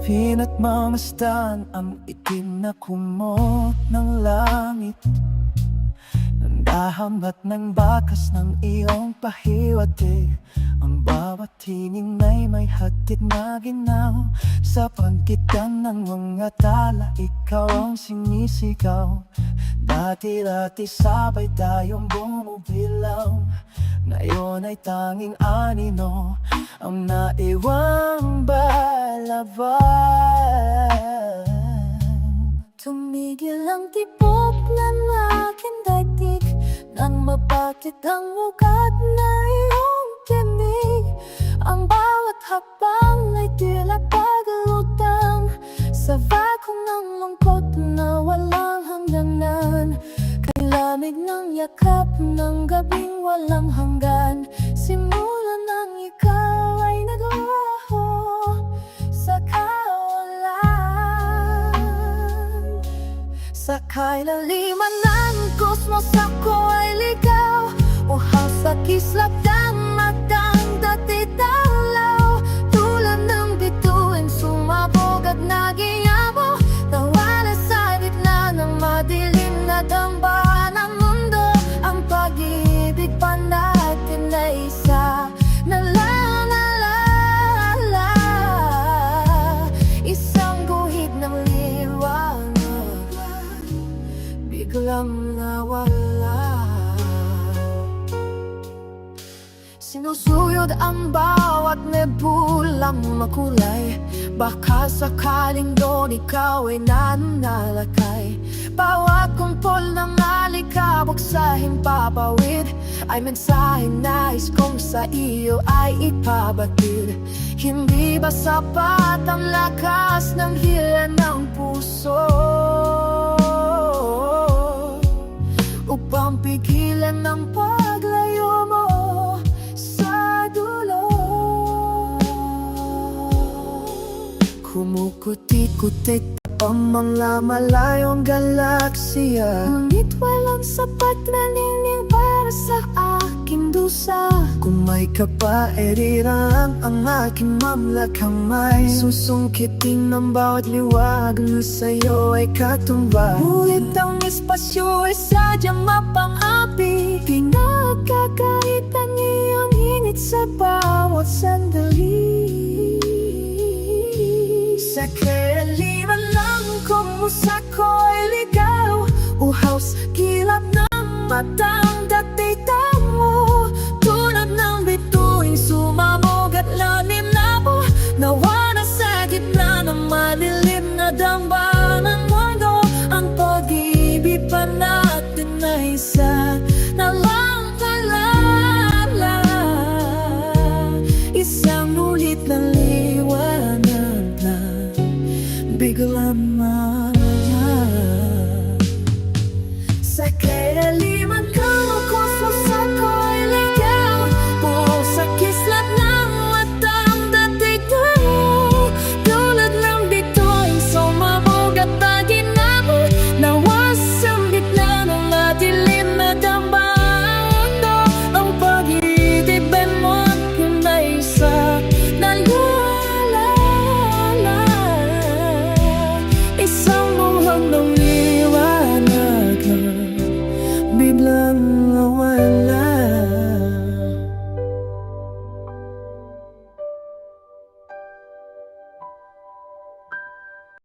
Pinagmamasdan ang itim na kumot ng langit, nandahambat ng bakas ng iyong pahiwati. Ang bawat tingin ay may hatid na ginaw, sa pagitan ng mga tala ikaw ang sinisigaw. Dati-dati sabay tayong bumubilaw, ngayon ay tanging anino ang naiwang balaban. Tumigil ang tibok ng aking daigdig nang mapakit ang ugat na iyong tinig. Ang bawat hakbang ay tila paglutang sa vacuum ng lungkot na walang hangganan. Kay lamig ng yakap ng gabing walang hanggan, simula nang ikaw ay naglaho sa kawalan. Sa kailaliman ng kosmos ako ay ligaw, uhaw sa kislap ng matang dati talaw. Tulad ng bituin sumabog at nagiyabo, nawala sa gitna ng madilim na dambaan ng mundo. Ang pag-ibig pa natin ay isa na la-la-la-la, isang guhit ng liwanag biglang nawala. Sinusuyod ang bawat nebulang makulay, baka sakaling doon ikaw ay nananalakay. Bawat kumpol ng alikabok sa himpapawid ay mensahe nais kong sa iyo ay ipabatid. Hindi ba sapat ang lakas ng hila ng puso upang pigilan ang paglayo mo sa dulo? Kumukuti-kuti ang mga malayong galaksiya, ngunit walang sapat na ningning para sa aking dusa. Kung may kapairiran ang aking mamlakamay, susungkitin ng bawat liwag na sa'yo ay katumbas. Ngunit ang espasyo ay sadyang mapang-api, pinagkakait ang iyong init sa bawat sandali. Sa kailiman ng kumusa ko ay ligaw, uhaw sa kilap ng matang dati tamo. Tulad ng bituing sumamog at lalim na po, nawala sa gitna ng madilim na dambaan ng mundo. Ang pag-ibig pa natin na isa na